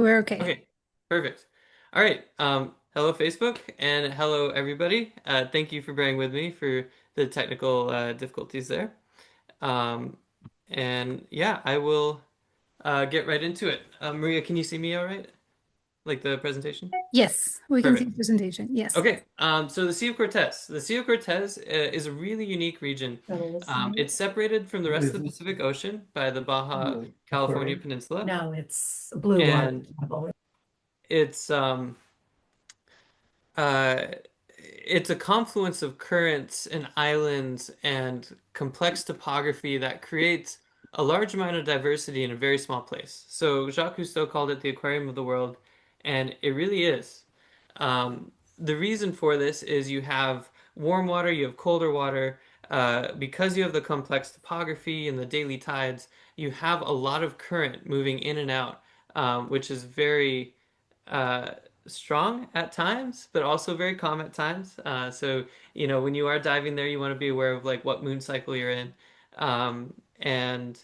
We're okay. Okay, perfect. All right. Hello, Facebook, and hello, everybody. Thank you for bearing with me for the technical difficulties there. Um, and yeah, I will get right into it. Maria, can you see me all right? Like the presentation? Yes, we can see the Perfect. presentation. Yes. Okay. So the Sea of Cortez. The Sea of Cortez is a really unique region. It's separated from the rest of the Pacific Ocean by the Baja California Aquarium. Peninsula, No, it's Bluewater and Dive. it's Uh, it's a confluence of currents and islands and complex topography that creates a large amount of diversity in a very small place. So Jacques Cousteau called it the aquarium of the world, and it really is. The reason for this is you have warm water, you have colder water. Because you have the complex topography and the daily tides, you have a lot of current moving in and out, which is very uh, strong at times, but also very calm at times. So when you are diving there, you want to be aware of like what moon cycle you're in, and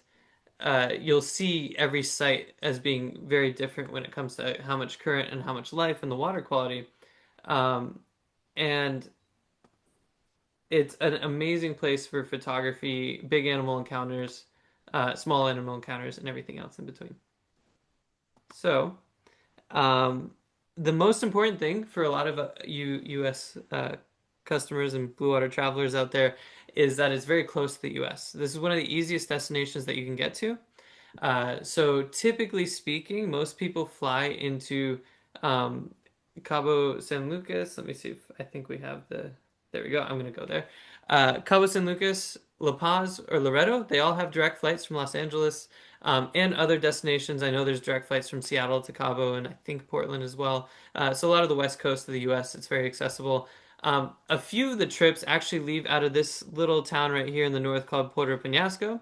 you'll see every site as being very different when it comes to how much current and how much life and the water quality. Um, and it's an amazing place for photography, big animal encounters, small animal encounters, and everything else in between. So, Um, the most important thing for a lot of U.S. Customers and blue water travelers out there is that it's very close to the U.S. This is one of the easiest destinations that you can get to. So typically speaking, most people fly into um, Cabo San Lucas. Let me see if I think we have the. There we go. I'm gonna go there. Cabo San Lucas, La Paz, or Loreto. They all have direct flights from Los Angeles and other destinations. I know there's direct flights from Seattle to Cabo, and I think Portland as well. So a lot of the west coast of the U.S. It's very accessible. A few of the trips actually leave out of this little town right here in the north called Puerto Penasco.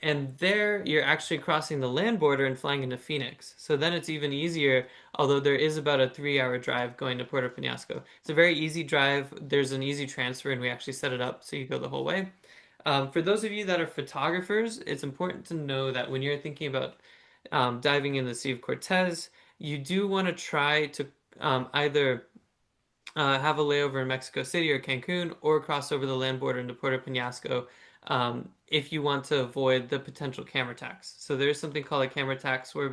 And there you're actually crossing the land border and flying into Phoenix. So then it's even easier, although there is about a 3 hour drive going to Puerto Penasco. It's a very easy drive. There's an easy transfer, and we actually set it up so you go the whole way. For those of you that are photographers, it's important to know that when you're thinking about diving in the Sea of Cortez, you do want to try to either have a layover in Mexico City or Cancun, or cross over the land border into Puerto Penasco if you want to avoid the potential camera tax. So there's something called a camera tax where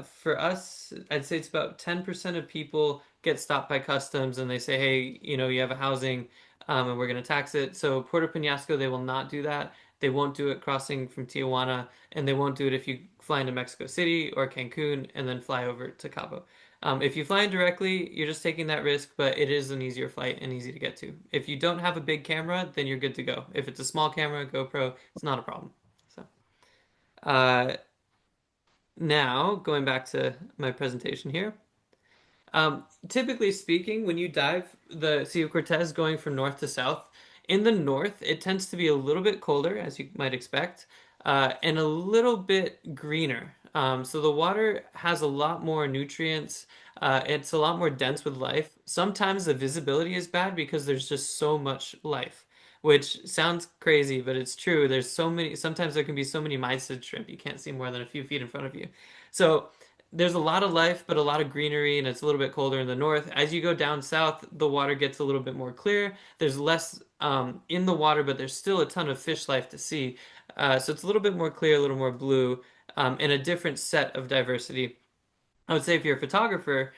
for us, I'd say it's about 10% of people get stopped by customs and they say, hey, you have a housing and we're going to tax it. So Puerto Penasco, they will not do that. They won't do it crossing from Tijuana, and they won't do it if you fly into Mexico City or Cancun and then fly over to Cabo. If you fly in directly, you're just taking that risk, but it is an easier flight and easy to get to. If you don't have a big camera, then you're good to go. If it's a small camera, GoPro, it's not a problem. So, uh, now going back to my presentation here. Typically speaking, when you dive the Sea of Cortez going from north to south, in the north, it tends to be a little bit colder, as you might expect, and a little bit greener. So the water has a lot more nutrients. It's a lot more dense with life. Sometimes the visibility is bad because there's just so much life, which sounds crazy, but it's true. There's so many, sometimes there can be so many mysid shrimp, you can't see more than a few feet in front of you. So there's a lot of life, but a lot of greenery, and it's a little bit colder in the north. As you go down south, the water gets a little bit more clear. There's less in the water, but there's still a ton of fish life to see. So it's a little bit more clear, a little more blue, and a different set of diversity. I would say if you're a photographer,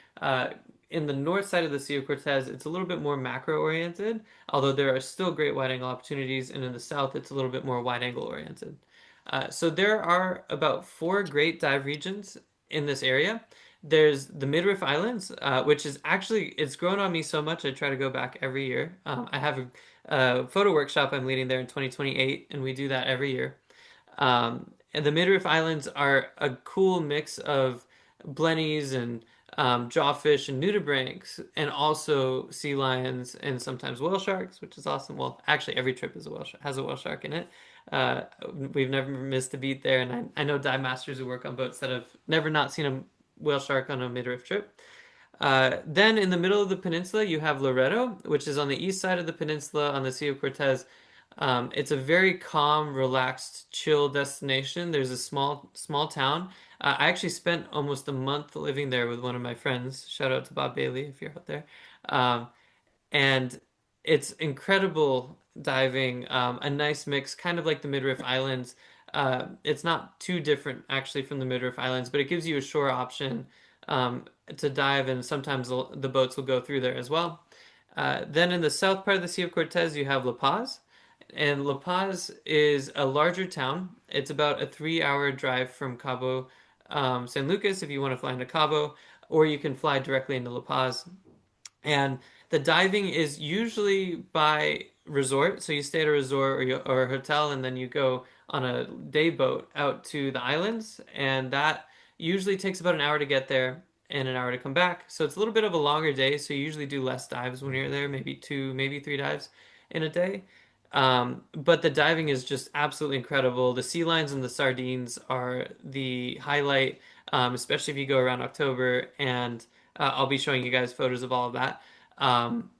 in the north side of the Sea of Cortez, it's a little bit more macro oriented, although there are still great wide angle opportunities, and in the south, it's a little bit more wide angle oriented. So there are about four great dive regions in this area. There's the Midriff Islands, which is actually it's grown on me so much I try to go back every year. I have a photo workshop I'm leading there in 2028, and we do that every year. And the Midriff Islands are a cool mix of blennies and jawfish and nudibranchs, and also sea lions and sometimes whale sharks, which is awesome. Well, actually, every trip is has a whale shark in it. Uh, we've never missed a beat there, and I know dive masters who work on boats that have never not seen a whale shark on a midriff trip. Then in the middle of the peninsula, you have Loreto, which is on the east side of the peninsula on the Sea of Cortez. It's a very calm, relaxed, chill destination. There's a small town. I actually spent almost a month living there with one of my friends. Shout out to Bob Bailey if you're out there. Um, and it's incredible diving. A nice mix, kind of like the Midriff Islands. It's not too different actually from the Midriff Islands, but it gives you a shore option um, to dive, and sometimes the boats will go through there as well. Then in the south part of the Sea of Cortez, you have La Paz. And La Paz is a larger town. It's about a 3 hour drive from Cabo San Lucas if you want to fly into Cabo, or you can fly directly into La Paz. And the diving is usually by resort. So you stay at a resort or a hotel, and then you go on a day boat out to the islands. And that usually takes about an hour to get there and an hour to come back. So it's a little bit of a longer day. So you usually do less dives when you're there, maybe two, maybe three dives in a day. But the diving is just absolutely incredible. The sea lions and the sardines are the highlight, especially if you go around October. And I'll be showing you guys photos of all of that. Um,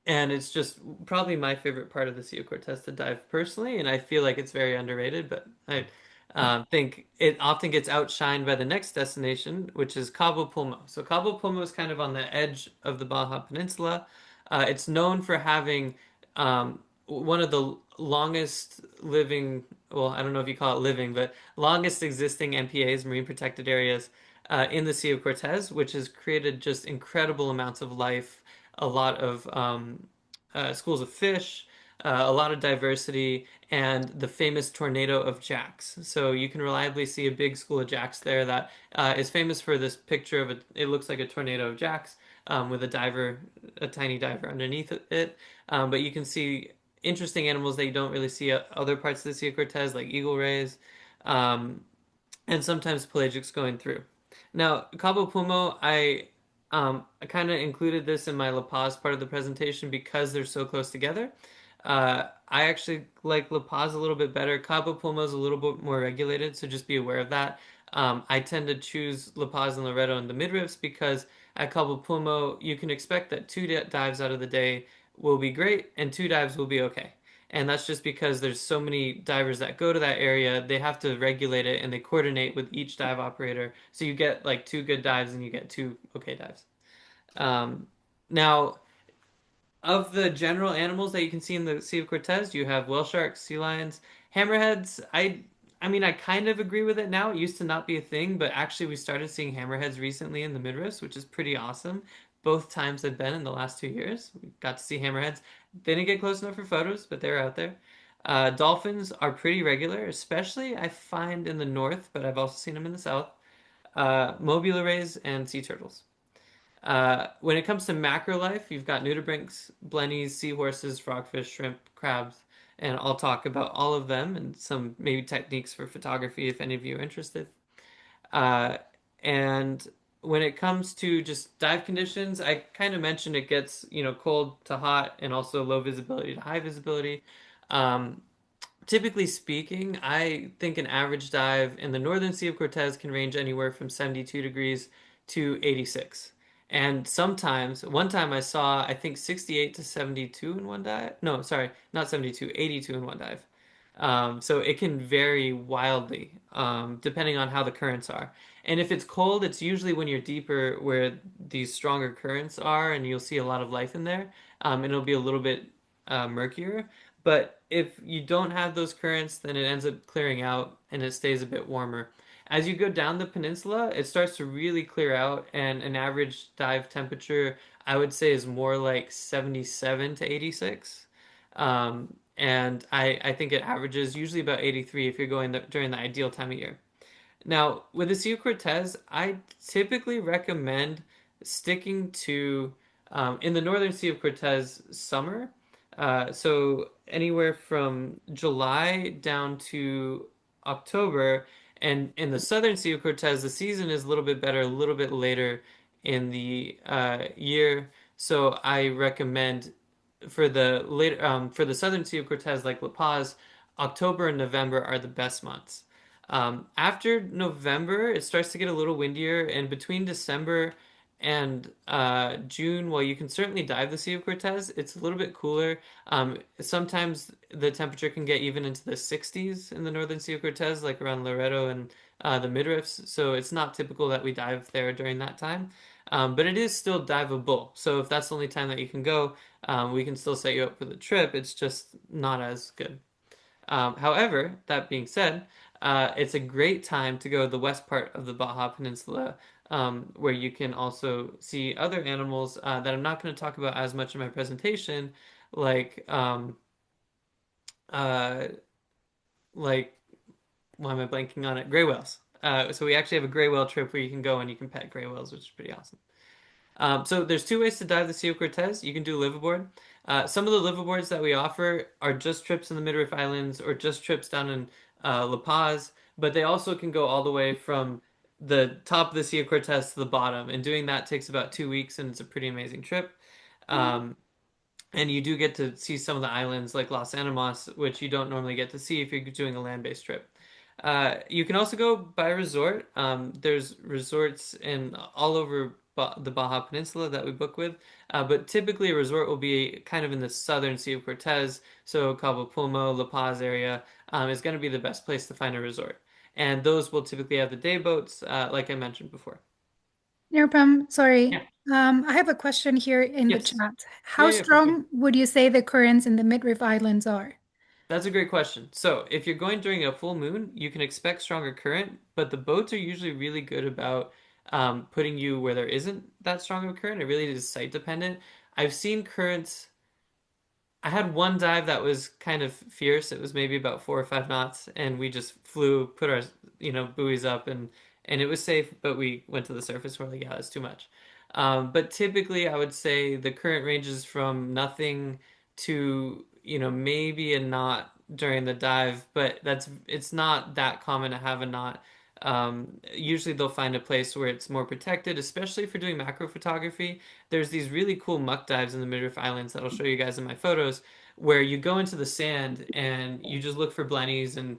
and it's just probably my favorite part of the Sea of Cortez to dive personally, and I feel like it's very underrated, but I think it often gets outshined by the next destination, which is Cabo Pulmo. So Cabo Pulmo is kind of on the edge of the Baja Peninsula. It's known for having one of the longest living, well, I don't know if you call it living, but longest existing MPAs, marine protected areas, in the Sea of Cortez, which has created just incredible amounts of life, a lot of schools of fish, a lot of diversity, and the famous tornado of jacks. So you can reliably see a big school of jacks there that is famous for this picture of it looks like a tornado of jacks with a diver, a tiny diver underneath it. But you can see interesting animals that you don't really see at other parts of the Sea of Cortez, like eagle rays, um, and sometimes pelagics going through. Now, Cabo Pulmo, I kind of included this in my La Paz part of the presentation because they're so close together. I actually like La Paz a little bit better. Cabo Pulmo is a little bit more regulated, so just be aware of that. I tend to choose La Paz and Loreto in the midriffs because at Cabo Pulmo you can expect that two dives out of the day will be great and two dives will be okay. And that's just because there's so many divers that go to that area, they have to regulate it and they coordinate with each dive operator. So you get like two good dives and you get two okay dives. Um, Now, of the general animals that you can see in the Sea of Cortez, you have whale sharks, sea lions, hammerheads. I mean, I kind of agree with it now. It used to not be a thing, but actually we started seeing hammerheads recently in the midriffs, which is pretty awesome. Both times have been in the last 2 years. We got to see hammerheads. They didn't get close enough for photos, but they're out there. Dolphins are pretty regular, especially I find in the north, but I've also seen them in the south. Mobula rays and sea turtles. When it comes to macro life, you've got nudibranchs, blennies, seahorses, frogfish, shrimp, crabs, and I'll talk about all of them and some maybe techniques for photography if any of you are interested. Uh, and when it comes to just dive conditions, I kind of mentioned it gets, cold to hot and also low visibility to high visibility. Um, Typically speaking, I think an average dive in the northern Sea of Cortez can range anywhere from 72 degrees to 86. And sometimes, one time I saw, I think 68 to 72 in one dive. No, sorry, not 72, 82 in one dive. So it can vary wildly, depending on how the currents are. And if it's cold, it's usually when you're deeper where these stronger currents are, and you'll see a lot of life in there. And it'll be a little bit murkier. But if you don't have those currents, then it ends up clearing out and it stays a bit warmer. As you go down the peninsula, it starts to really clear out, and an average dive temperature, I would say, is more like 77 to 86. And I think it averages usually about 83 if you're going during the ideal time of year. Now, with the Sea of Cortez, I typically recommend sticking to, in the northern Sea of Cortez, summer. So anywhere from July down to October. And in the southern Sea of Cortez, the season is a little bit better, a little bit later in the year. So I recommend for the southern Sea of Cortez, like La Paz, October and November are the best months. After November, it starts to get a little windier, and between December And June, well, you can certainly dive the Sea of Cortez. It's a little bit cooler. Sometimes the temperature can get even into the 60s in the northern Sea of Cortez, like around Loreto and the midriffs. So it's not typical that we dive there during that time. But it is still diveable. So if that's the only time that you can go, we can still set you up for the trip. It's just not as good. However, that being said, it's a great time to go to the west part of the Baja Peninsula, where you can also see other animals that I'm not going to talk about as much in my presentation, like uh, like why am I blanking on it? Gray whales. So we actually have a gray whale trip where you can go and you can pet gray whales, which is pretty awesome. So there's two ways to dive the Sea of Cortez. You can do liveaboard. Some of the liveaboards that we offer are just trips in the Midriff Islands or just trips down in La Paz, but they also can go all the way from the top of the Sea of Cortez to the bottom. And doing that takes about 2 weeks, and it's a pretty amazing trip. Um, and you do get to see some of the islands like Los Animas, which you don't normally get to see if you're doing a land-based trip. You can also go by resort. There's resorts in all over the Baja Peninsula that we book with, but typically a resort will be kind of in the southern Sea of Cortez, so Cabo Pulmo, La Paz area is going to be the best place to find a resort. And those will typically have the day boats, like I mentioned before. Nirupam, sorry. Yeah. I have a question here in the Yes. chat. Yeah, How yeah, for sure. strong would you say the currents in the Midriff Islands are? That's a great question. So, if you're going during a full moon, you can expect stronger current, but the boats are usually really good about putting you where there isn't that strong of a current. It really is site dependent. I've seen currents. I had one dive that was kind of fierce. It was maybe about 4 or 5 knots, and we just flew, put our, buoys up, and it was safe. But we went to the surface. We're like, yeah, that's too much. But typically, I would say the current ranges from nothing to, maybe a knot during the dive. But it's not that common to have a knot. Usually, they'll find a place where it's more protected, especially for doing macro photography. There's these really cool muck dives in the Midriff Islands that I'll show you guys in my photos, where you go into the sand and you just look for blennies and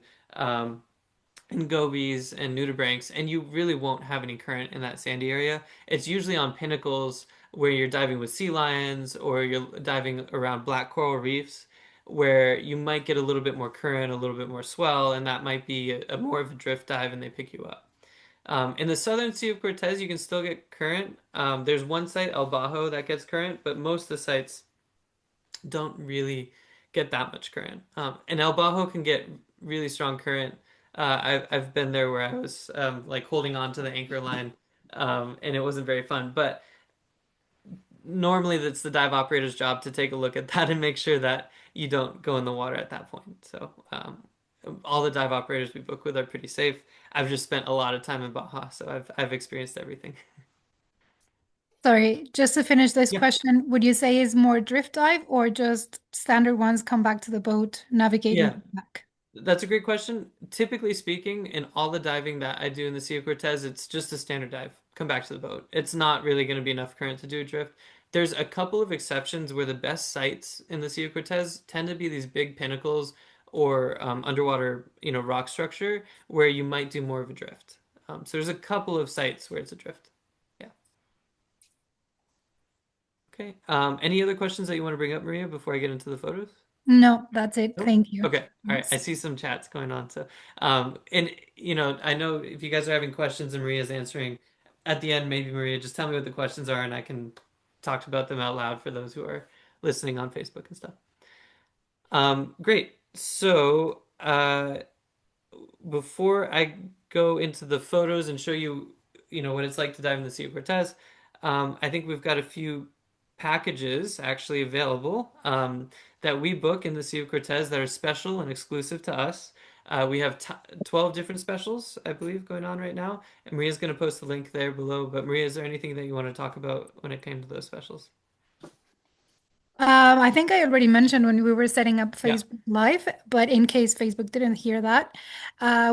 gobies and nudibranchs, and you really won't have any current in that sandy area. It's usually on pinnacles where you're diving with sea lions or you're diving around black coral reefs, where you might get a little bit more current, a little bit more swell, and that might be a more of a drift dive, and they pick you up. In the southern Sea of Cortez, you can still get current. There's one site, El Bajo, that gets current, but most of the sites don't really get that much current. And El Bajo can get really strong current. I've been there where I was like holding on to the anchor line, and it wasn't very fun. But normally, that's the dive operator's job to take a look at that and make sure that you don't go in the water at that point. So all the dive operators we book with are pretty safe. I've just spent a lot of time in Baja, so I've experienced everything. Sorry, just to finish this Yeah, question, would you say is more drift dive or just standard ones come back to the boat, navigate and yeah. come back? That's a great question. Typically speaking, in all the diving that I do in the Sea of Cortez, it's just a standard dive. Come back to the boat. It's not really going to be enough current to do a drift. There's a couple of exceptions where the best sites in the Sea of Cortez tend to be these big pinnacles or underwater, rock structure where you might do more of a drift. So there's a couple of sites where it's a drift. Yeah. Okay. Any other questions that you want to bring up, Maria, before I get into the photos? No, that's it. Nope. Thank you. Okay. All right. I Yes. see some chats going on. So, and I know if you guys are having questions and Maria's answering at the end, maybe Maria, just tell me what the questions are and I can talk about them out loud for those who are listening on Facebook and stuff. Great. So, before I go into the photos and show you, what it's like to dive in the Sea of Cortez, I think we've got a few packages actually available that we book in the Sea of Cortez that are special and exclusive to us. We have t 12 different specials, I believe, going on right now. And Maria's going to post the link there below. But Maria, is there anything that you want to talk about when it came to those specials? I think I already mentioned when we were setting up Yeah. Facebook Live, but in case Facebook didn't hear that,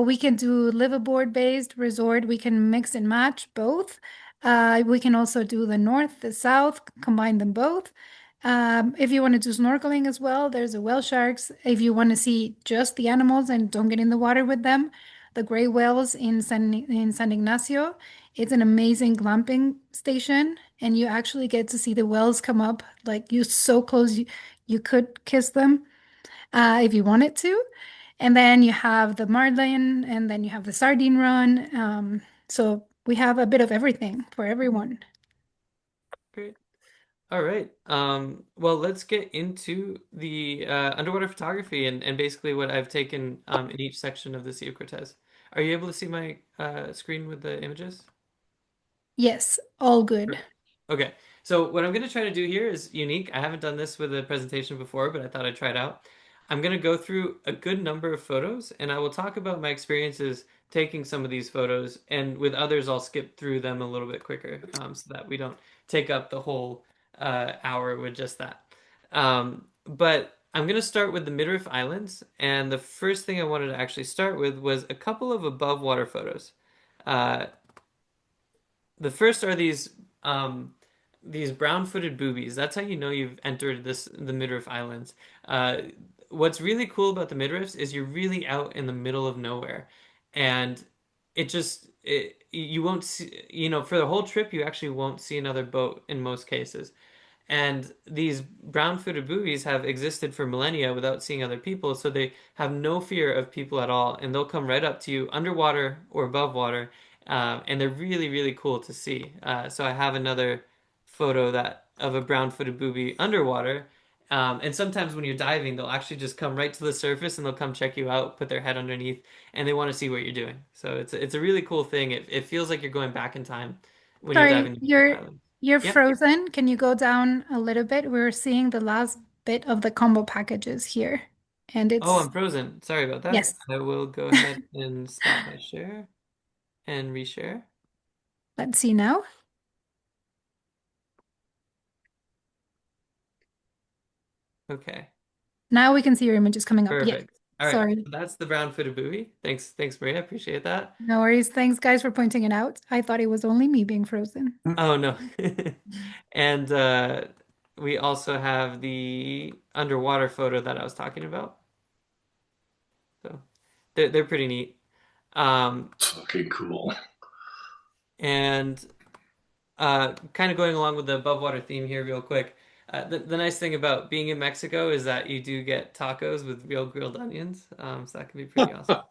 we can do liveaboard based resort. We can mix and match both. We can also do the north, the south, combine them both. If you want to do snorkeling as well, there's the whale sharks. If you want to see just the animals and don't get in the water with them, the gray whales in San Ignacio. It's an amazing glamping station, and you actually get to see the whales come up. Like you're so close, you could kiss them if you wanted to. And then you have the marlin, and then you have the sardine run. So we have a bit of everything for everyone. Great. All right. Well, let's get into the underwater photography and basically what I've taken in each section of the Sea of Cortez. Are you able to see my screen with the images? Yes, all good. Perfect. Okay. So what I'm going to try to do here is unique. I haven't done this with a presentation before, but I thought I'd try it out. I'm going to go through a good number of photos, and I will talk about my experiences taking some of these photos, and with others, I'll skip through them a little bit quicker, so that we don't take up the whole hour with just that. But I'm going to start with the Midriff Islands, and the first thing I wanted to actually start with was a couple of above water photos. Uh, the first are these brown-footed boobies. That's how you know you've entered the Midriff Islands. Uh, what's really cool about the midriffs is you're really out in the middle of nowhere, and you won't see, for the whole trip you actually won't see another boat in most cases. And these brown-footed boobies have existed for millennia without seeing other people, so they have no fear of people at all, and they'll come right up to you underwater or above water, and they're really, really cool to see. So I have another photo that of a brown-footed booby underwater, and sometimes when you're diving, they'll actually just come right to the surface and they'll come check you out, put their head underneath, and they want to see what you're doing. So it's a really cool thing. It feels like you're going back in time when you're Sorry, diving the Pacific you're Islands. you're Yep. frozen. Can you go down a little bit? We're seeing the last bit of the combo packages here. And Oh, it's I'm frozen. Sorry about that. yes. I will go ahead and stop my share and reshare. Let's see now. Okay, Now we can see your images coming up. Yes. perfect. All right, Sorry. so that's the brown-footed buoy. Thanks, Maria. Appreciate that. No worries. Thanks, guys, for pointing it out. I thought it was only me being frozen. Oh no. And we also have the underwater photo that I was talking about. So they're pretty neat. Um, Fucking cool. and kind of going along with the above water theme here, real quick. The nice thing about being in Mexico is that you do get tacos with real grilled onions, so that can be pretty awesome.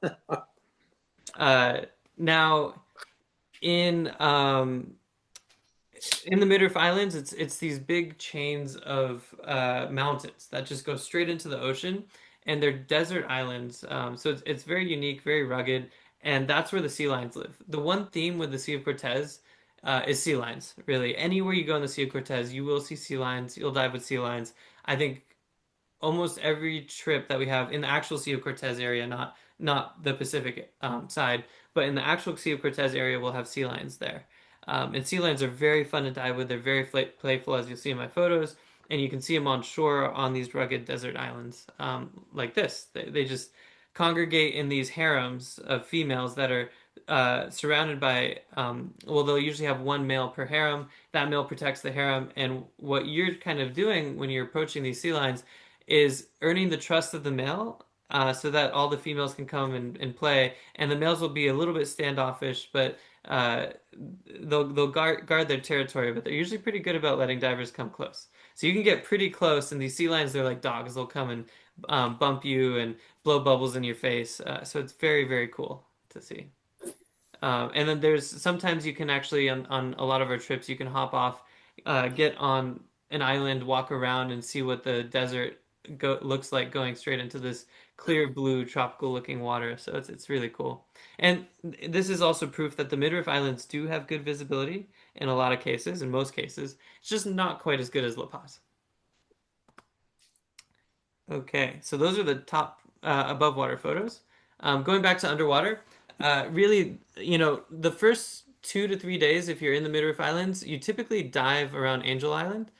Uh, now, in um, in the Midriff Islands, it's these big chains of mountains that just go straight into the ocean, and they're desert islands. So it's very unique, very rugged, and that's where the sea lions live. The one theme with the Sea of Cortez is sea lions. Really, anywhere you go in the Sea of Cortez, you will see sea lions. You'll dive with sea lions. I think almost every trip that we have in the actual Sea of Cortez area, not the Pacific side, but in the actual Sea of Cortez area, we'll have sea lions there. And sea lions are very fun to dive with. They're very playful, as you'll see in my photos, and you can see them on shore on these rugged desert islands like this. They just congregate in these harems of females that are surrounded by, well, they'll usually have one male per harem. That male protects the harem, and what you're kind of doing when you're approaching these sea lions is earning the trust of the male so that all the females can come and play. And the males will be a little bit standoffish, but they'll guard their territory, but they're usually pretty good about letting divers come close. So you can get pretty close, and these sea lions, they're like dogs. They'll come and bump you and blow bubbles in your face. So it's very, very cool to see. And then there's sometimes you can actually on a lot of our trips you can hop off, get on an island, walk around, and see what the desert looks like going straight into this clear blue tropical looking water. So it's really cool. And this is also proof that the Midriff Islands do have good visibility in a lot of cases, in most cases. It's just not quite as good as La Paz. Okay, so those are the top above water photos. Going back to underwater, really, the first 2 to 3 days, if you're in the Midriff Islands, you typically dive around Angel Island,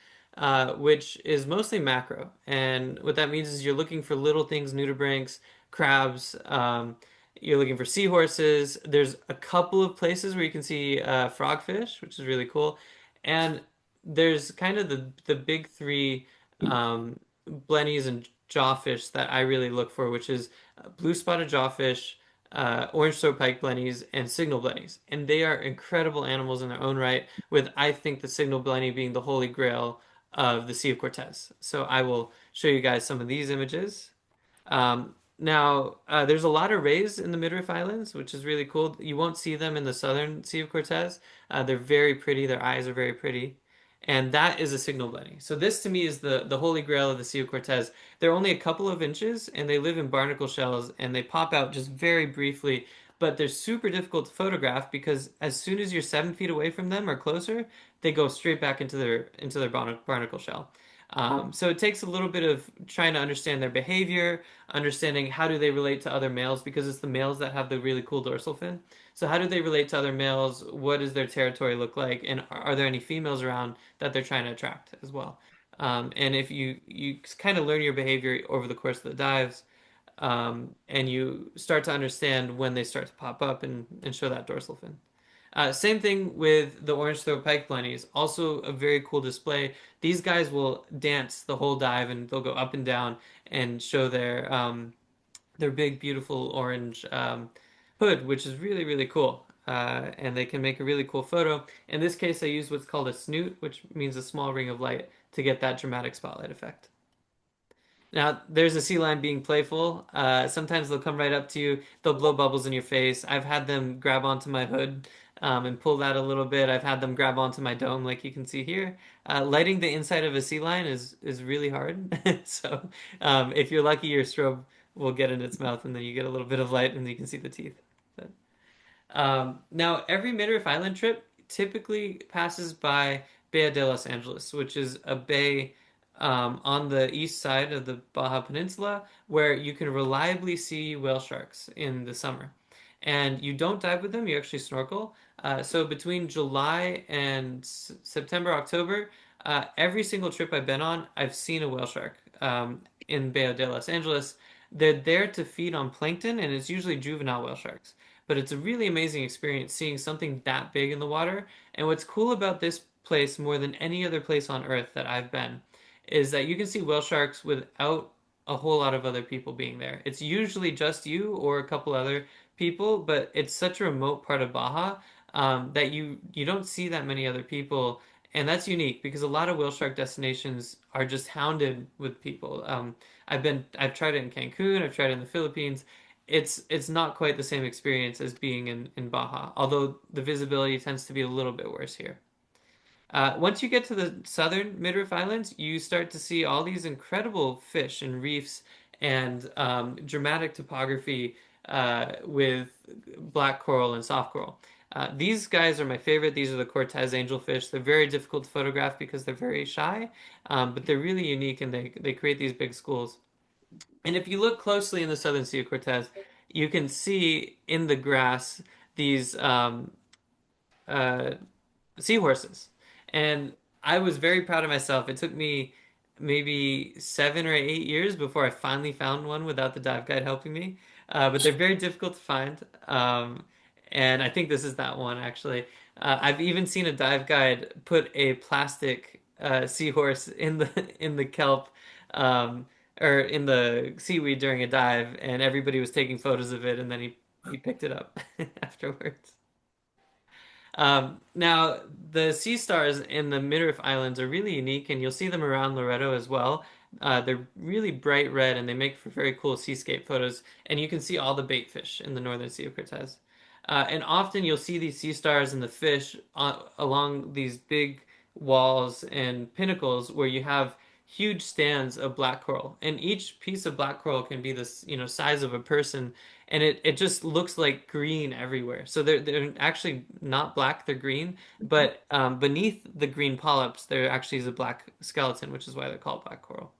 which is mostly macro. And what that means is you're looking for little things, nudibranchs, crabs. You're looking for seahorses. There's a couple of places where you can see frogfish, which is really cool. And there's kind of the big three blennies and jawfish that I really look for, which is blue spotted jawfish, orange throat pike blennies, and signal blennies. And they are incredible animals in their own right, with I think the signal blenny being the holy grail of the Sea of Cortez. So I will show you guys some of these images. Now, there's a lot of rays in the Midriff Islands, which is really cool. You won't see them in the southern Sea of Cortez. They're very pretty. Their eyes are very pretty. And that is a signal bunny. So this to me is the holy grail of the Sea of Cortez. They're only a couple of inches and they live in barnacle shells and they pop out just very briefly, but they're super difficult to photograph because as soon as you're 7 feet away from them or closer, they go straight back into their barnacle shell. So it takes a little bit of trying to understand their behavior, understanding how do they relate to other males because it's the males that have the really cool dorsal fin. So how do they relate to other males? What does their territory look like? And are there any females around that they're trying to attract as well? And if you kind of learn your behavior over the course of the dives, and you start to understand when they start to pop up and show that dorsal fin. Same thing with the orange throat pike blennies. Also a very cool display. These guys will dance the whole dive and they'll go up and down and show their big beautiful orange hood, which is really really cool. And they can make a really cool photo. In this case, I used what's called a snoot, which means a small ring of light to get that dramatic spotlight effect. Now, there's a sea lion being playful. Sometimes they'll come right up to you. They'll blow bubbles in your face. I've had them grab onto my hood and pull that a little bit. I've had them grab onto my dome, like you can see here. Lighting the inside of a sea lion is really hard. So, if you're lucky, your strobe will get in its mouth, and then you get a little bit of light, and you can see the teeth. But now, every Midriff Island trip typically passes by Bay de Los Angeles, which is a bay on the east side of the Baja Peninsula where you can reliably see whale sharks in the summer. And you don't dive with them, you actually snorkel. So between July and September, October, every single trip I've been on, I've seen a whale shark in Bay de Los Angeles. They're there to feed on plankton, and it's usually juvenile whale sharks. But it's a really amazing experience seeing something that big in the water. And what's cool about this place more than any other place on Earth that I've been is that you can see whale sharks without a whole lot of other people being there. It's usually just you or a couple other people, but it's such a remote part of Baja that you don't see that many other people, and that's unique because a lot of whale shark destinations are just hounded with people. I've tried it in Cancun, I've tried it in the Philippines. It's not quite the same experience as being in Baja, although the visibility tends to be a little bit worse here. Once you get to the southern Midriff Islands, you start to see all these incredible fish and reefs and dramatic topography with black coral and soft coral. These guys are my favorite. These are the Cortez angelfish. They're very difficult to photograph because they're very shy, but they're really unique and they create these big schools. And if you look closely in the southern Sea of Cortez, you can see in the grass these uh, seahorses. And I was very proud of myself. It took me maybe 7 or 8 years before I finally found one without the dive guide helping me. But they're very difficult to find. And I think this is that one actually. I've even seen a dive guide put a plastic seahorse in the kelp or in the seaweed during a dive, and everybody was taking photos of it, and then he picked it up afterwards. Now, the sea stars in the Midriff Islands are really unique, and you'll see them around Loreto as well. They're really bright red, and they make for very cool seascape photos. And you can see all the bait fish in the northern Sea of Cortez. And often you'll see these sea stars and the fish along these big walls and pinnacles where you have huge stands of black coral, and each piece of black coral can be this, size of a person, and it just looks like green everywhere. So they're actually not black, they're green, but beneath the green polyps, there actually is a black skeleton, which is why they're called black coral.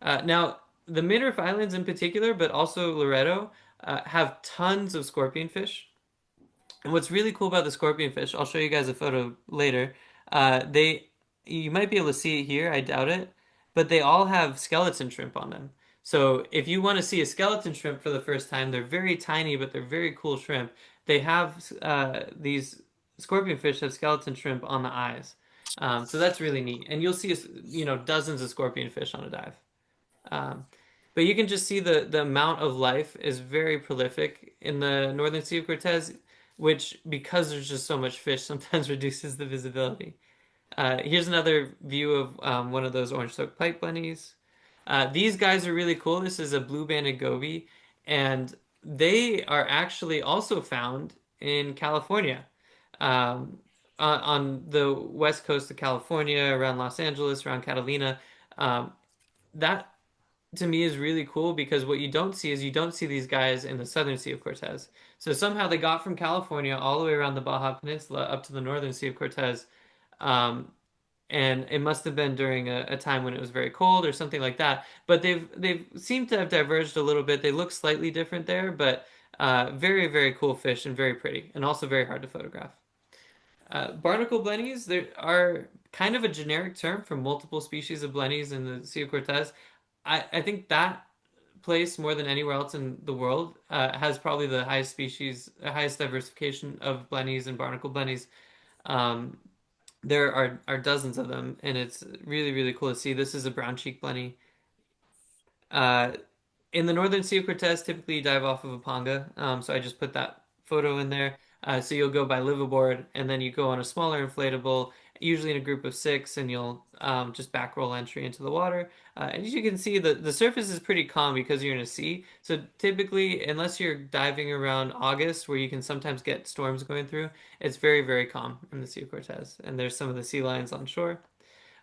Now, the Midriff Islands in particular, but also Loreto, have tons of scorpionfish. And what's really cool about the scorpionfish, I'll show you guys a photo later. They, you might be able to see it here, I doubt it, but they all have skeleton shrimp on them. So if you want to see a skeleton shrimp for the first time, they're very tiny, but they're very cool shrimp. They have these scorpionfish have skeleton shrimp on the eyes. So that's really neat. And you'll see, dozens of scorpionfish on a dive. Um, But you can just see the amount of life is very prolific in the northern Sea of Cortez, which because there's just so much fish, sometimes reduces the visibility. Here's another view of one of those orange-soaked pipe bunnies. These guys are really cool. This is a blue-banded goby, and they are actually also found in California, um, on the west coast of California, around Los Angeles, around Catalina. Um, that to me is really cool because what you don't see is you don't see these guys in the southern Sea of Cortez. So somehow they got from California all the way around the Baja Peninsula up to the northern Sea of Cortez. Um, and it must have been during a time when it was very cold or something like that. But they've seemed to have diverged a little bit. They look slightly different there, but very, very cool fish and very pretty, and also very hard to photograph. Barnacle blennies, there are kind of a generic term for multiple species of blennies in the Sea of Cortez. I think that place more than anywhere else in the world has probably the highest species, highest diversification of blennies and barnacle blennies. Um, there are dozens of them, and it's really, really cool to see. This is a brown cheek blenny. Uh, in the northern Sea of Cortez, typically you dive off of a panga. So I just put that photo in there. So you'll go by liveaboard, and then you go on a smaller inflatable, usually in a group of six, and you'll just back roll entry into the water. And as you can see, the surface is pretty calm because you're in a sea. So typically, unless you're diving around August, where you can sometimes get storms going through, it's very, very calm in the Sea of Cortez. And there's some of the sea lions on shore.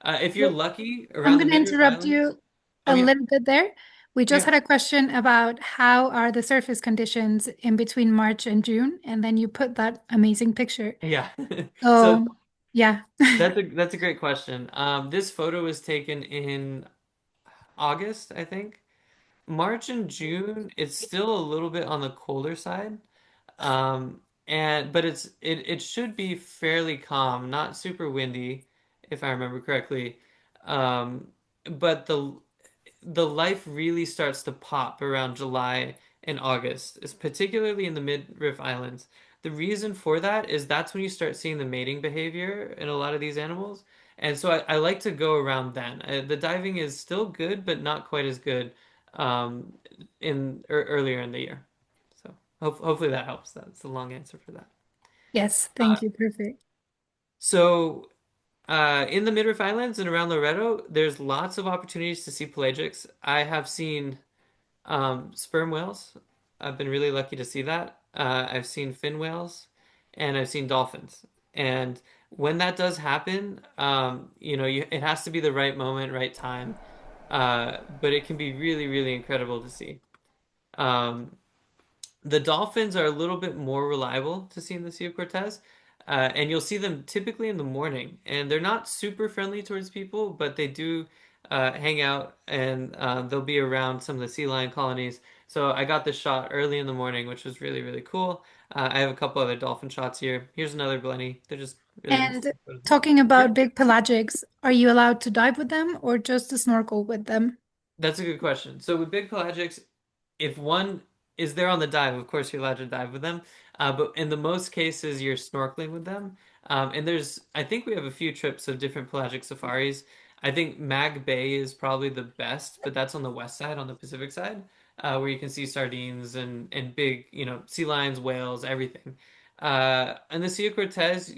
If you're Well, lucky, I'm around the going to Midriff interrupt Islands. you Oh a yeah, little bit there. We just yeah, had a question about how are the surface conditions in between March and June, and then you put that amazing picture. yeah. So So, yeah. that's a great question. This photo was taken in August, I think. March and June, it's still a little bit on the colder side. And but it should be fairly calm, not super windy, if I remember correctly. Um, but the life really starts to pop around July and August, is particularly in the Mid-Riff Islands. The reason for that is that's when you start seeing the mating behavior in a lot of these animals. And so I like to go around then. The diving is still good, but not quite as good um, earlier in the year. So hopefully that helps. That's a long answer for that. Yes, Uh, thank you. Perfect. so in the Midriff Islands and around Loreto, there's lots of opportunities to see pelagics. I have seen sperm whales. I've been really lucky to see that. I've seen fin whales, and I've seen dolphins. And when that does happen, it has to be the right moment, right time. But it can be really, really incredible to see. Um, the dolphins are a little bit more reliable to see in the Sea of Cortez, and you'll see them typically in the morning. And they're not super friendly towards people, but they do hang out, and they'll be around some of the sea lion colonies. So I got this shot early in the morning, which was really, really cool. I have a couple other dolphin shots here. Here's another Blenny. They're just really nice And photos. talking Yeah. about big pelagics, are you allowed to dive with them or just to snorkel with them? That's a good question. So with big pelagics, if one is there on the dive, of course you're allowed to dive with them. But in the most cases, you're snorkeling with them. And I think we have a few trips of different pelagic safaris. I think Mag Bay is probably the best, but that's on the west side, on the Pacific side, where you can see sardines and big, sea lions, whales, everything. And the Sea of Cortez,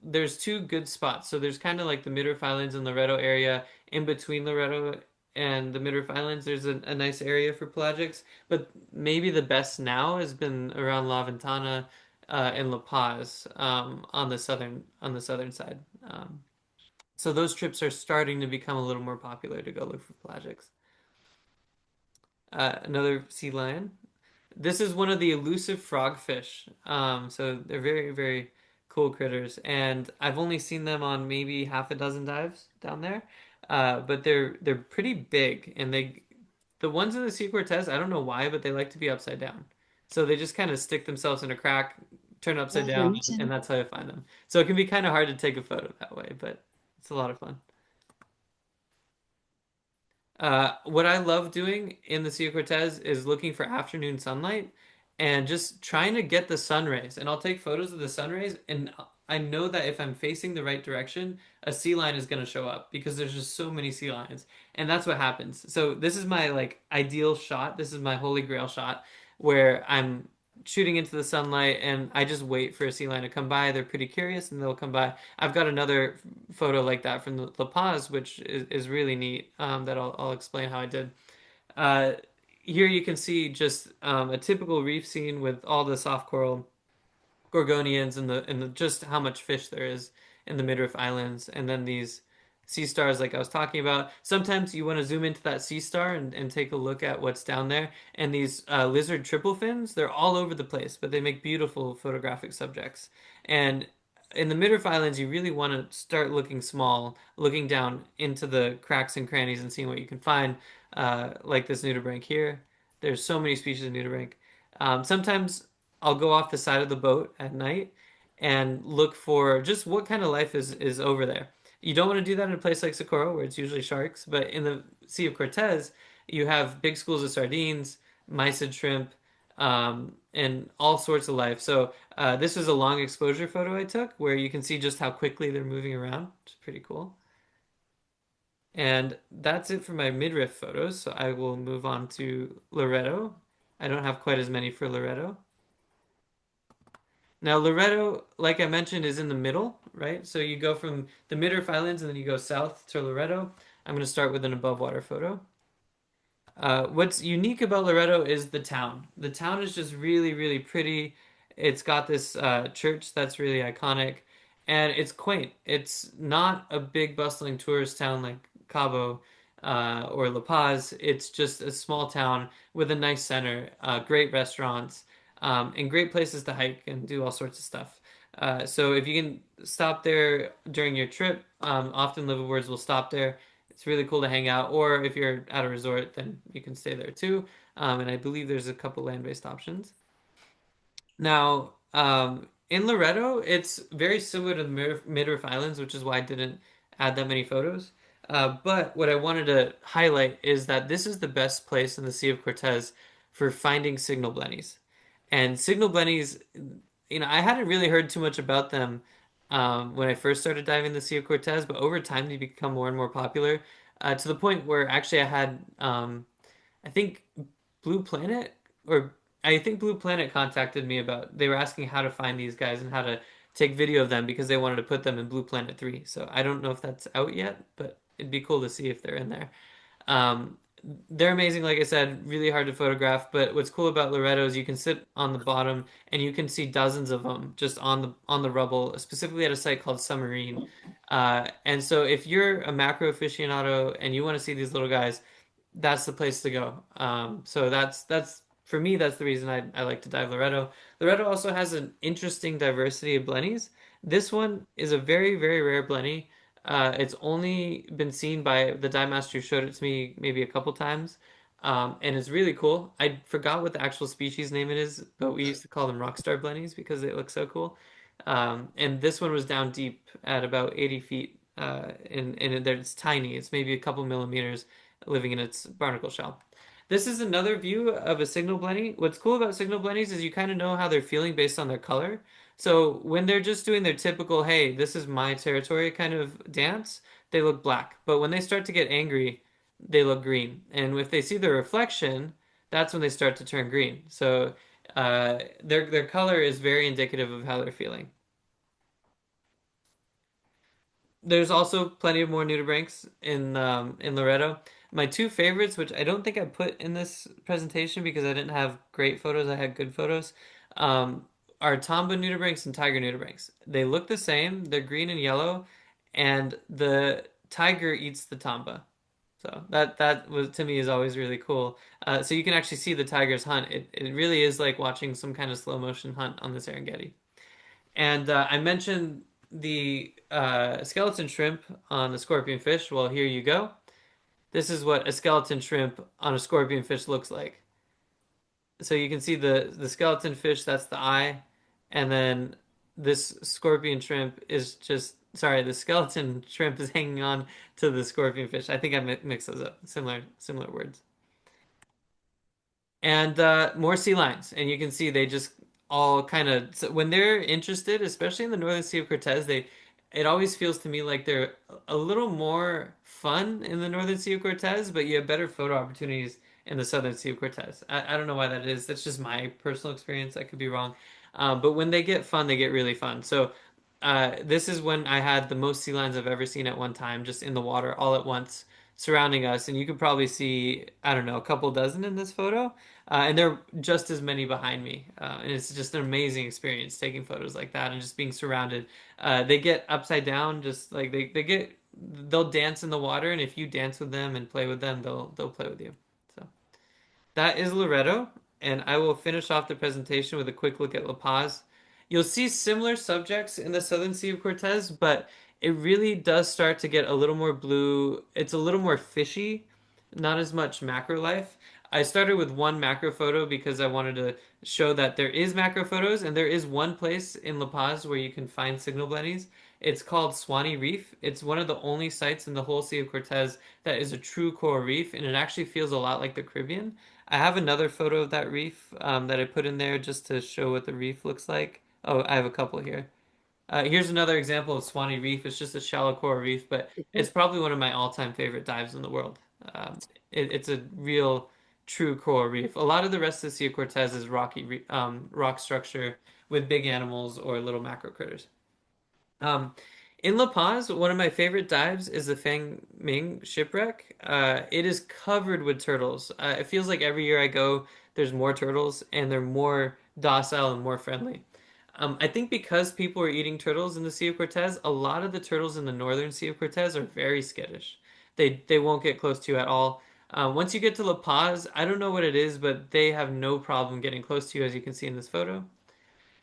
there's two good spots. So there's kind of like the Midriff Islands and Loreto area. In between Loreto and the Midriff Islands, there's a nice area for pelagics. But maybe the best now has been around La Ventana and La Paz on the southern side. So those trips are starting to become a little more popular to go look for pelagics. Another sea lion. This is one of the elusive frogfish. So they're very, very cool critters, and I've only seen them on maybe half a dozen dives down there. But they're pretty big, and the ones in the Sea Cortez, I don't know why, but they like to be upside down. So they just kind of stick themselves in a crack, turn upside down, and that's how I find them. So it can be kind of hard to take a photo that way, but it's a lot of fun. What I love doing in the Sea of Cortez is looking for afternoon sunlight and just trying to get the sun rays. And I'll take photos of the sun rays, and I know that if I'm facing the right direction, a sea lion is going to show up because there's just so many sea lions. And that's what happens. So this is my like ideal shot. This is my holy grail shot where I'm shooting into the sunlight and I just wait for a sea lion to come by. They're pretty curious and they'll come by. I've got another photo like that from the La Paz, which is really neat, that I'll explain how I did. Uh, Here you can see just a typical reef scene with all the soft coral gorgonians and the just how much fish there is in the midriff islands, and then these sea stars like I was talking about. Sometimes you want to zoom into that sea star and take a look at what's down there, and these lizard triple fins, they're all over the place, but they make beautiful photographic subjects. And in the midriff islands you really want to start looking small, looking down into the cracks and crannies and seeing what you can find, like this nudibranch here. There's so many species of nudibranch. Sometimes I'll go off the side of the boat at night and look for just what kind of life is over there. You don't want to do that in a place like Socorro where it's usually sharks, but in the Sea of Cortez, you have big schools of sardines, mysid shrimp, and all sorts of life. So this is a long exposure photo I took where you can see just how quickly they're moving around, which is pretty cool. And that's it for my midriff photos. So I will move on to Loreto. I don't have quite as many for Loreto. Now, Loreto, like I mentioned, is in the middle, right? So you go from the Midriff Islands and then you go south to Loreto. I'm going to start with an above water photo. What's unique about Loreto is the town. The town is just really, really pretty. It's got this church that's really iconic, and it's quaint. It's not a big bustling tourist town like Cabo or La Paz. It's just a small town with a nice center, great restaurants, and great places to hike and do all sorts of stuff. So if you can stop there during your trip, often liveaboards will stop there. It's really cool to hang out, or if you're at a resort, then you can stay there too. And I believe there's a couple land-based options. Now, in Loreto, it's very similar to the Midriff Islands, which is why I didn't add that many photos. But what I wanted to highlight is that this is the best place in the Sea of Cortez for finding signal blennies. And signal blennies, I hadn't really heard too much about them when I first started diving the Sea of Cortez, but over time they become more and more popular, to the point where actually I had, I think Blue Planet or I think Blue Planet contacted me about they were asking how to find these guys and how to take video of them because they wanted to put them in Blue Planet 3. So I don't know if that's out yet, but it'd be cool to see if they're in there. Um, they're amazing, like I said, really hard to photograph. But what's cool about Loreto is you can sit on the bottom and you can see dozens of them just on the rubble, specifically at a site called Submarine. And so if you're a macro aficionado and you want to see these little guys, that's the place to go. So that's for me, that's the reason I like to dive Loreto. Loreto also has an interesting diversity of blennies. This one is a very, very rare blenny. It's only been seen by the dive master who showed it to me maybe a couple times. And it's really cool. I forgot what the actual species name it is, but we used to call them rockstar blennies because they look so cool. And this one was down deep at about 80 feet. And it's tiny. It's maybe a couple millimeters living in its barnacle shell. This is another view of a signal blenny. What's cool about signal blennies is you kind of know how they're feeling based on their color. So when they're just doing their typical, hey, this is my territory kind of dance, they look black. But when they start to get angry, they look green. And if they see the reflection, that's when they start to turn green. So their color is very indicative of how they're feeling. There's also plenty of more nudibranchs in Loreto. My two favorites, which I don't think I put in this presentation because I didn't have great photos, I had good photos, are Tomba nudibranchs and tiger nudibranchs. They look the same, they're green and yellow, and the tiger eats the Tomba. So that was to me is always really cool. So you can actually see the tigers hunt. It really is like watching some kind of slow motion hunt on the Serengeti. And I mentioned the skeleton shrimp on the scorpion fish. Well, here you go. This is what a skeleton shrimp on a scorpion fish looks like. So you can see the skeleton fish, that's the eye, and then this scorpion shrimp is just sorry, the skeleton shrimp is hanging on to the scorpion fish. I think I mixed those up. Similar words. And more sea lions, and you can see they just all kind of so when they're interested, especially in the Northern Sea of Cortez, they it always feels to me like they're a little more fun in the Northern Sea of Cortez, but you have better photo opportunities in the Southern Sea of Cortez. I don't know why that is. That's just my personal experience. I could be wrong. But when they get fun, they get really fun. So this is when I had the most sea lions I've ever seen at one time, just in the water all at once, surrounding us. And you could probably see, I don't know, a couple dozen in this photo. And there are just as many behind me. And it's just an amazing experience taking photos like that and just being surrounded. They get upside down, just like they'll dance in the water. And if you dance with them and play with them, they'll play with you. So that is Loreto, and I will finish off the presentation with a quick look at La Paz. You'll see similar subjects in the Southern Sea of Cortez, but it really does start to get a little more blue. It's a little more fishy, not as much macro life. I started with one macro photo because I wanted to show that there is macro photos, and there is one place in La Paz where you can find signal blennies. It's called Swanee Reef. It's one of the only sites in the whole Sea of Cortez that is a true coral reef, and it actually feels a lot like the Caribbean. I have another photo of that reef that I put in there just to show what the reef looks like. Oh, I have a couple here. Here's another example of Swanee Reef. It's just a shallow coral reef, but it's probably one of my all-time favorite dives in the world. It's a real, true coral reef. A lot of the rest of the Sea of Cortez is rock structure with big animals or little macro critters. Um, in La Paz, one of my favorite dives is the Fang Ming shipwreck. It is covered with turtles. It feels like every year I go, there's more turtles, and they're more docile and more friendly. I think because people are eating turtles in the Sea of Cortez, a lot of the turtles in the northern Sea of Cortez are very skittish. They won't get close to you at all. Once you get to La Paz, I don't know what it is, but they have no problem getting close to you, as you can see in this photo.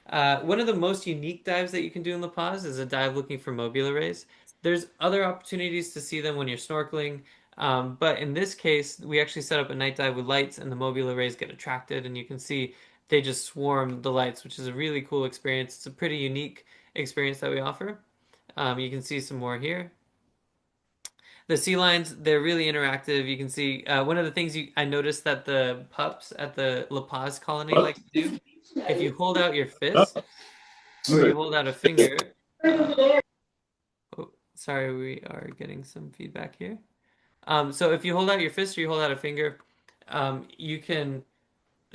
One of the most unique dives that you can do in La Paz is a dive looking for mobula rays. There's other opportunities to see them when you're snorkeling, but in this case, we actually set up a night dive with lights, and the mobula rays get attracted, and you can see they just swarm the lights, which is a really cool experience. It's a pretty unique experience that we offer. You can see some more here. The sea lions, they're really interactive. You can see one of the things I noticed that the pups at the La Paz colony like to do, if you hold out your fist, or you hold out a finger. Oh, sorry, we are getting some feedback here. So if you hold out your fist or you hold out a finger, you can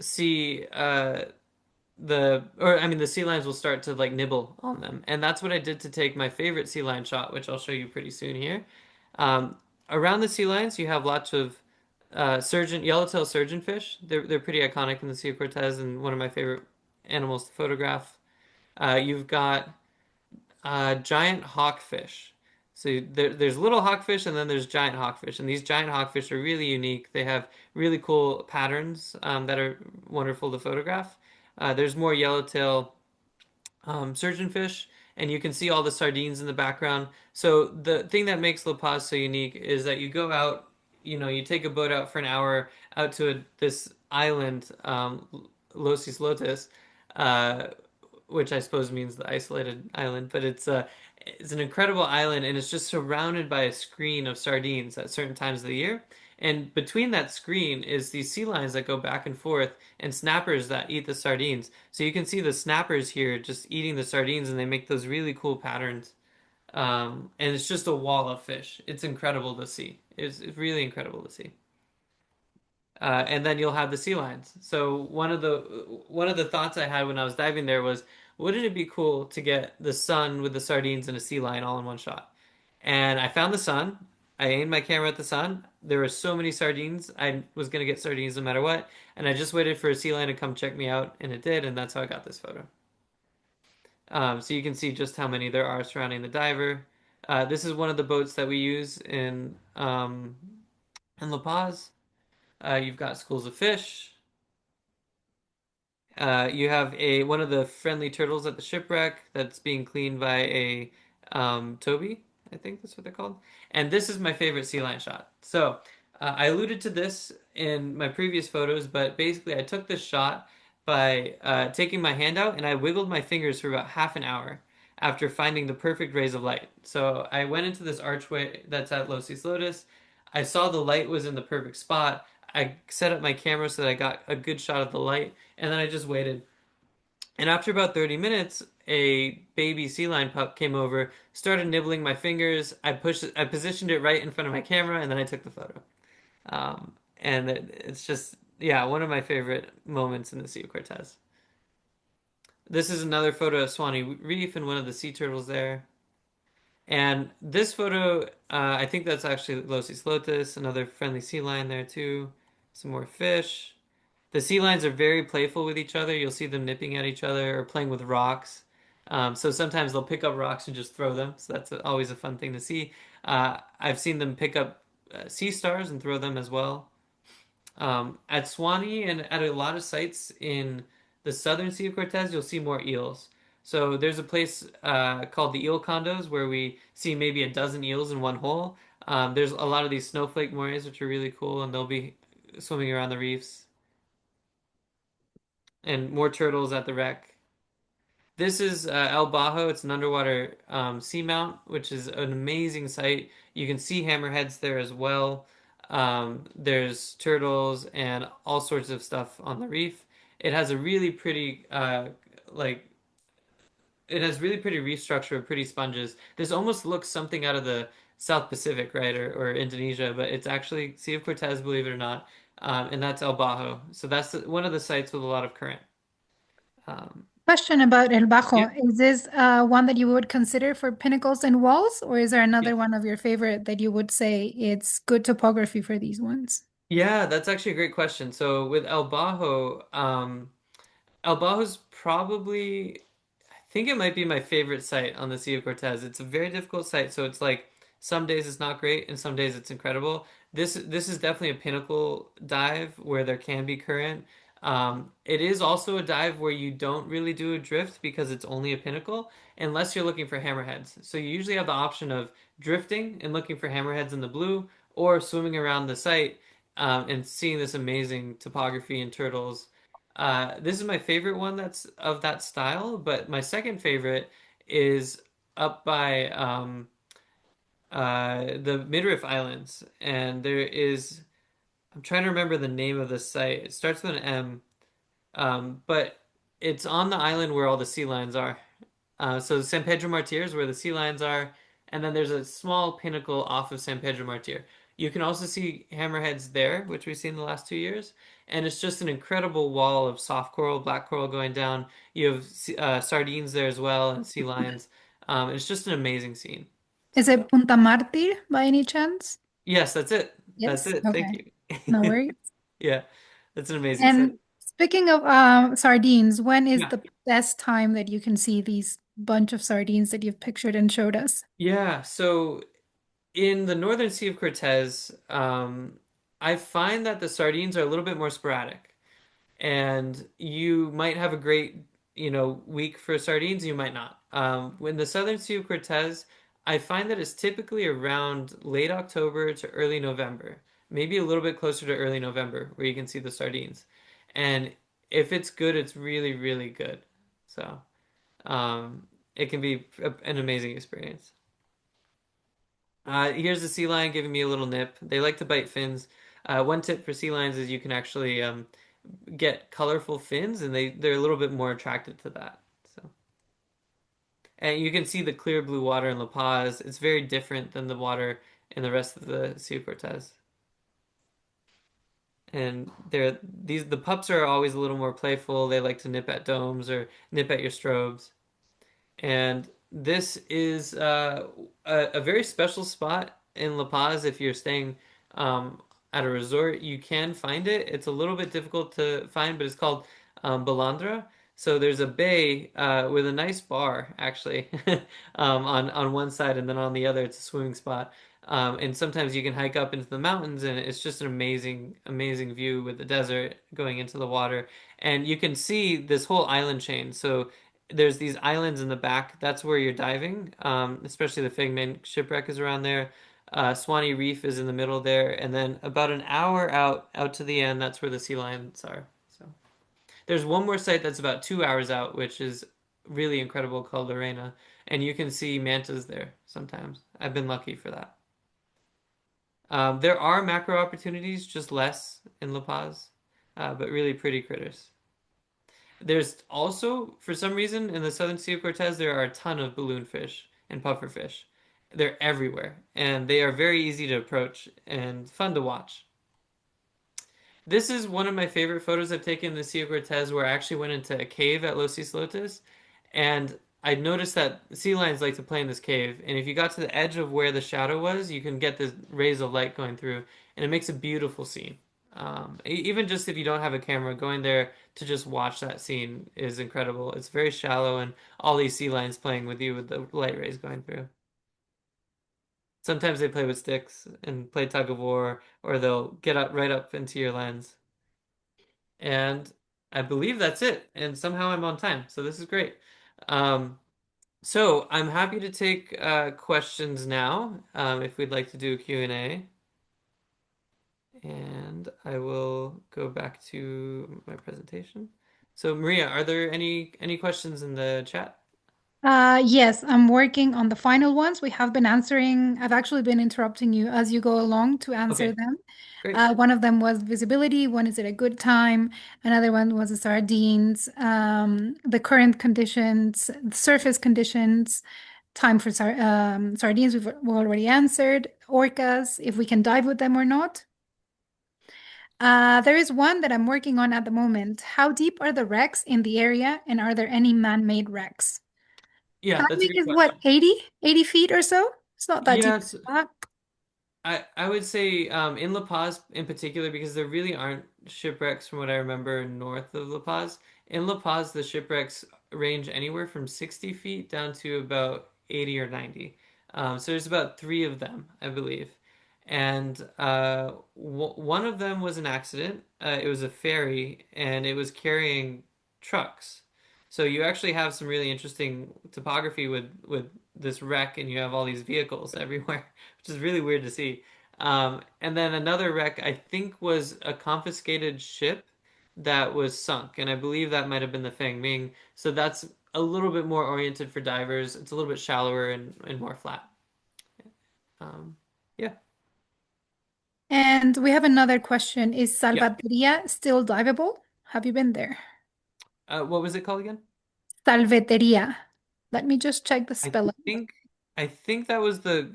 see or I mean, the sea lions will start to like nibble on them, and that's what I did to take my favorite sea lion shot, which I'll show you pretty soon here. Um, Around the sea lions, you have lots of yellowtail surgeonfish. They're pretty iconic in the Sea of Cortez and one of my favorite animals to photograph. You've got giant hawkfish. So there's little hawkfish and then there's giant hawkfish. And these giant hawkfish are really unique. They have really cool patterns that are wonderful to photograph. There's more yellowtail surgeonfish, and you can see all the sardines in the background. So the thing that makes La Paz so unique is that you go out, you take a boat out for an hour out to this island, Los Islotes, uh, which I suppose means the isolated island, but it's an incredible island, and it's just surrounded by a screen of sardines at certain times of the year. And between that screen is these sea lions that go back and forth, and snappers that eat the sardines. So you can see the snappers here just eating the sardines, and they make those really cool patterns. And it's just a wall of fish. It's incredible to see. It's really incredible to see. And then you'll have the sea lions. So one of the thoughts I had when I was diving there was, wouldn't it be cool to get the sun with the sardines and a sea lion all in one shot? And I found the sun. I aimed my camera at the sun. There were so many sardines. I was gonna get sardines no matter what. And I just waited for a sea lion to come check me out, and it did, and that's how I got this photo. So you can see just how many there are surrounding the diver. This is one of the boats that we use in La Paz. You've got schools of fish. You have a one of the friendly turtles at the shipwreck that's being cleaned by a Toby, I think that's what they're called. And this is my favorite sea lion shot. So I alluded to this in my previous photos, but basically I took this shot by taking my hand out and I wiggled my fingers for about half an hour after finding the perfect rays of light. So I went into this archway that's at Los Islotes. I saw the light was in the perfect spot. I set up my camera so that I got a good shot of the light, and then I just waited. And after about 30 minutes, a baby sea lion pup came over, started nibbling my fingers. I positioned it right in front of my camera, and then I took the photo. And it's just, yeah, one of my favorite moments in the Sea of Cortez. This is another photo of Swanee Reef and one of the sea turtles there. And this photo, I think that's actually Losis lotus, another friendly sea lion there too. Some more fish. The sea lions are very playful with each other. You'll see them nipping at each other or playing with rocks. So sometimes they'll pick up rocks and just throw them. So that's always a fun thing to see. I've seen them pick up sea stars and throw them as well. At Swanee and at a lot of sites in the southern Sea of Cortez, you'll see more eels. So there's a place called the eel condos where we see maybe a dozen eels in one hole. There's a lot of these snowflake morays, which are really cool, and they'll be swimming around the reefs, and more turtles at the wreck. This is El Bajo. It's an underwater seamount, which is an amazing site. You can see hammerheads there as well. There's turtles and all sorts of stuff on the reef. It has a really pretty, like, it has really pretty reef structure, pretty sponges. This almost looks something out of the South Pacific, right, or Indonesia, but it's actually Sea of Cortez, believe it or not, and that's El Bajo. So that's one of the sites with a lot of current. Um, Question about El yeah. Bajo. Is this one that you would consider for pinnacles and walls, or is there Yeah. another one of your favorite that you would say it's good topography for these ones? Yeah, that's actually a great question. So with El Bajo, El Bajo's probably, I think it might be my favorite site on the Sea of Cortez. It's a very difficult site, so it's like some days it's not great and some days it's incredible. This is definitely a pinnacle dive where there can be current. It is also a dive where you don't really do a drift because it's only a pinnacle, unless you're looking for hammerheads. So you usually have the option of drifting and looking for hammerheads in the blue, or swimming around the site and seeing this amazing topography and turtles. This is my favorite one that's of that style, but my second favorite is up by the Midriff Islands, and there is, I'm trying to remember the name of the site. It starts with an M, but it's on the island where all the sea lions are. So San Pedro Martir is where the sea lions are, and then there's a small pinnacle off of San Pedro Martir. You can also see hammerheads there, which we've seen the last 2 years, and it's just an incredible wall of soft coral, black coral going down. You have sardines there as well, and sea lions. It's just an amazing scene. Is So it Punta Martir by any chance? yes, that's it. That's Yes. it. Thank Okay. No you. worries. Yeah, that's an amazing site. And speaking of sardines, when is Yeah. the best time that you can see these bunch of sardines that you've pictured and showed us? Yeah, so in the northern Sea of Cortez, I find that the sardines are a little bit more sporadic, and you might have a great, week for sardines, you might not. When the southern Sea of Cortez, I find that it's typically around late October to early November, maybe a little bit closer to early November, where you can see the sardines. And if it's good, it's really, really good. So, it can be an amazing experience. Here's a sea lion giving me a little nip. They like to bite fins. One tip for sea lions is you can actually get colorful fins, and they're a little bit more attracted to that. So, and you can see the clear blue water in La Paz. It's very different than the water in the rest of the Sea of Cortez. And the pups are always a little more playful. They like to nip at domes or nip at your strobes. And this is a very special spot in La Paz. If you're staying at a resort, you can find it. It's a little bit difficult to find, but it's called Balandra. So there's a bay with a nice bar, actually, on one side, and then on the other, it's a swimming spot. And sometimes you can hike up into the mountains, and it's just an amazing, amazing view with the desert going into the water. And you can see this whole island chain. So there's these islands in the back. That's where you're diving. Especially the Figman shipwreck is around there. Swanee Reef is in the middle there, and then about an hour out to the end, that's where the sea lions are. So there's one more site that's about 2 hours out, which is really incredible, called Lorena, and you can see mantas there sometimes. I've been lucky for that. There are macro opportunities, just less in La Paz, but really pretty critters. There's also, for some reason, in the southern Sea of Cortez, there are a ton of balloonfish and pufferfish. They're everywhere, and they are very easy to approach and fun to watch. This is one of my favorite photos I've taken in the Sea of Cortez, where I actually went into a cave at Los Islotes, and I noticed that sea lions like to play in this cave. And if you got to the edge of where the shadow was, you can get the rays of light going through, and it makes a beautiful scene. Even just if you don't have a camera, going there to just watch that scene is incredible. It's very shallow, and all these sea lions playing with you with the light rays going through. Sometimes they play with sticks and play tug of war, or they'll get up right up into your lens. And I believe that's it. And somehow I'm on time. So this is great. Um, so I'm happy to take questions now, if we'd like to do a Q&A. And I will go back to my presentation. So Maria, are there any questions in the chat? Yes, I'm working on the final ones. We have been answering, I've actually been interrupting you as you go along to answer Okay, them. great. One of them was visibility. One is it a good time? Another one was the sardines, the current conditions, the surface conditions, time for sardines, we already answered. Orcas, if we can dive with them or not. There is one that I'm working on at the moment. How deep are the wrecks in the area, and are there any man-made wrecks? Yeah, That that's a week good is what, question. 80 feet or so? It's not that deep. Yes, I would say in La Paz in particular, because there really aren't shipwrecks from what I remember north of La Paz. In La Paz, the shipwrecks range anywhere from 60 feet down to about 80 or 90. So there's about three of them, I believe. And w one of them was an accident. It was a ferry, and it was carrying trucks. So you actually have some really interesting topography with this wreck, and you have all these vehicles everywhere, which is really weird to see. And then another wreck, I think, was a confiscated ship that was sunk, and I believe that might have been the Fang Ming. So that's a little bit more oriented for divers. It's a little bit shallower and more flat. Um, yeah, And we have another question. Is yeah. Salvateria still diveable? Have you been there? What was it called again? Salveteria. Let me just check the I spelling. think I think that was the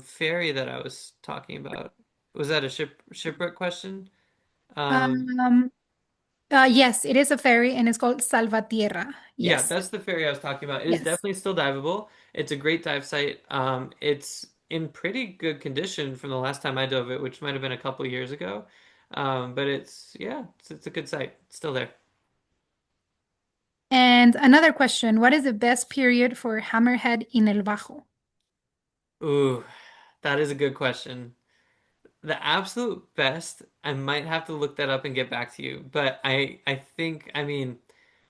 ferry that I was talking about. Was that a shipwreck question? Um, Um, yes, it is a ferry and it's called Salvatierra. Yeah, Yes. that's the ferry I was talking about. It is Yes. definitely still diveable. It's a great dive site. It's in pretty good condition from the last time I dove it, which might have been a couple years ago. But it's yeah, it's a good site. It's still there. And another question. What is the best period for hammerhead in El Bajo? Ooh, that is a good question. The absolute best, I might have to look that up and get back to you. But I think, I mean,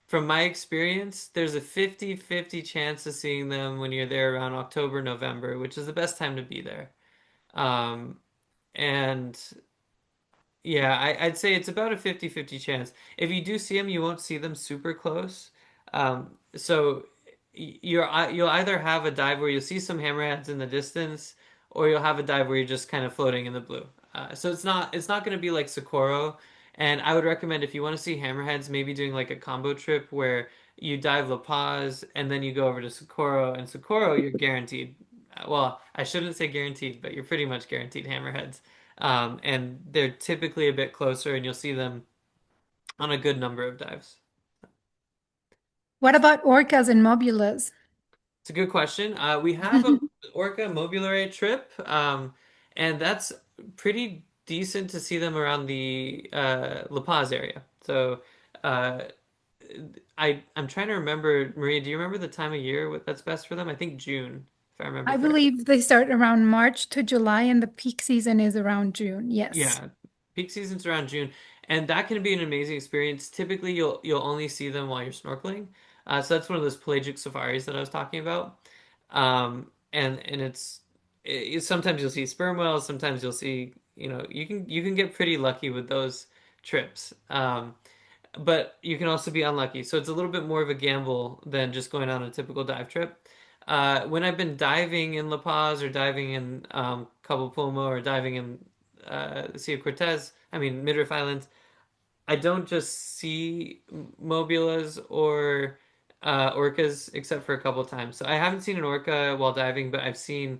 from my experience, there's a 50-50 chance of seeing them when you're there around October, November, which is the best time to be there. Um, and yeah, I'd say it's about a 50-50 chance. If you do see them, you won't see them super close. So you'll either have a dive where you'll see some hammerheads in the distance, or you'll have a dive where you're just kind of floating in the blue. So it's not going to be like Socorro. And I would recommend, if you want to see hammerheads, maybe doing like a combo trip where you dive La Paz and then you go over to Socorro. And Socorro, you're guaranteed. Well, I shouldn't say guaranteed, but you're pretty much guaranteed hammerheads. And they're typically a bit closer, and you'll see them on a good number of dives. What about orcas and mobulas? It's a good question. We have a Orca Mobulare trip, and that's pretty decent to see them around the La Paz area. So uh, I'm trying to remember, Maria, do you remember the time of year that's best for them? I think June, if I remember I correctly. believe they start around March to July and the peak season is around June. Yes. Yeah, peak season's around June, and that can be an amazing experience. Typically, you'll only see them while you're snorkeling. So that's one of those pelagic safaris that I was talking about. And sometimes you'll see sperm whales, sometimes you'll see, you can get pretty lucky with those trips. But you can also be unlucky. So it's a little bit more of a gamble than just going on a typical dive trip. When I've been diving in La Paz or diving in Cabo Pulmo or diving in the Sea of Cortez, I mean Midriff Islands, I don't just see mobulas or orcas except for a couple times. So I haven't seen an orca while diving, but I've seen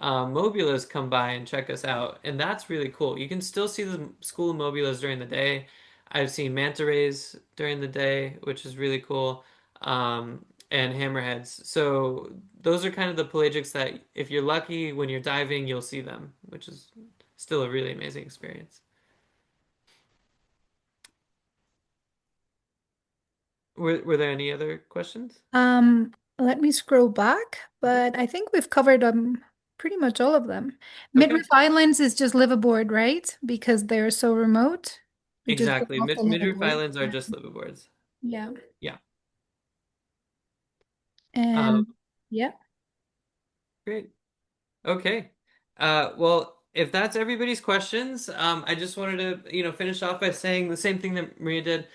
mobulas come by and check us out, and that's really cool. You can still see the school of mobulas during the day. I've seen manta rays during the day, which is really cool, and hammerheads. So those are kind of the pelagics that, if you're lucky, when you're diving, you'll see them, which is still a really amazing experience. Were there any other questions? Let me scroll back, Okay. but I think we've covered pretty much all of them. Midriff Okay. Islands is just liveaboard, right? Because they're so remote. We just go Exactly. off the Midroof liveaboard. Islands are just liveaboards. Yeah. Yeah. And Um, yeah. Great. Okay. Well, if that's everybody's questions, I just wanted to, finish off by saying the same thing that Maria did.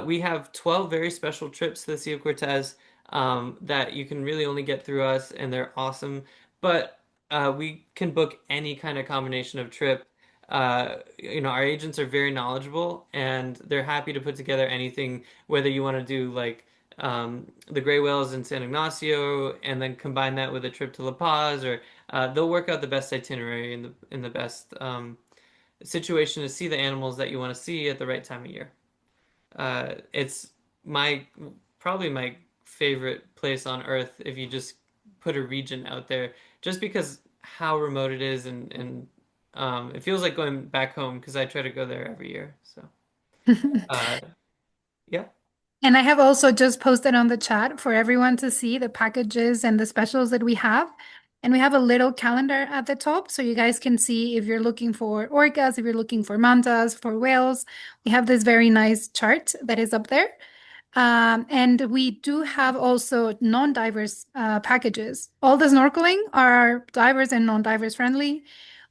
We have 12 very special trips to the Sea of Cortez that you can really only get through us, and they're awesome. But we can book any kind of combination of trip. Our agents are very knowledgeable, and they're happy to put together anything, whether you want to do like the gray whales in San Ignacio, and then combine that with a trip to La Paz, or they'll work out the best itinerary and the best situation to see the animals that you want to see at the right time of year. It's my probably my favorite place on Earth if you just put a region out there, just because how remote it is, and it feels like going back home because I try to go there every year. So uh, yeah. And I have also just posted on the chat for everyone to see the packages and the specials that we have. And we have a little calendar at the top so you guys can see if you're looking for orcas, if you're looking for mantas, for whales. We have this very nice chart that is up there. And we do have also non-divers packages. All the snorkeling are divers and non-divers friendly.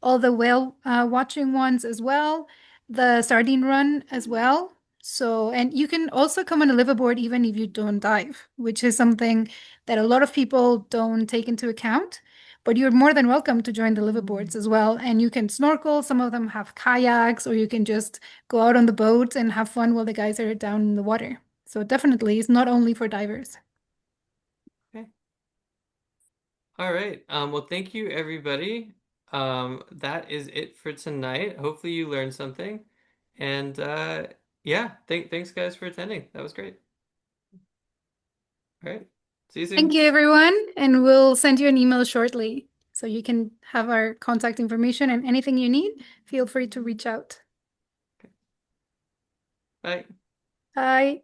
All the whale watching ones as well. The sardine run as well. So, and you can also come on a liveaboard even if you don't dive, which is something that a lot of people don't take into account. But you're more than welcome to join the liveaboards as well. And you can snorkel. Some of them have kayaks, or you can just go out on the boat and have fun while the guys are down in the water. So definitely, it's not only for divers. Okay. All right. Well, thank you, everybody. That is it for tonight. Hopefully, you learned something. And yeah, thanks, guys, for attending. That was great. All right. See you Thank soon. you, everyone, and we'll send you an email shortly so you can have our contact information and anything you need, feel free to reach out. Bye. Bye.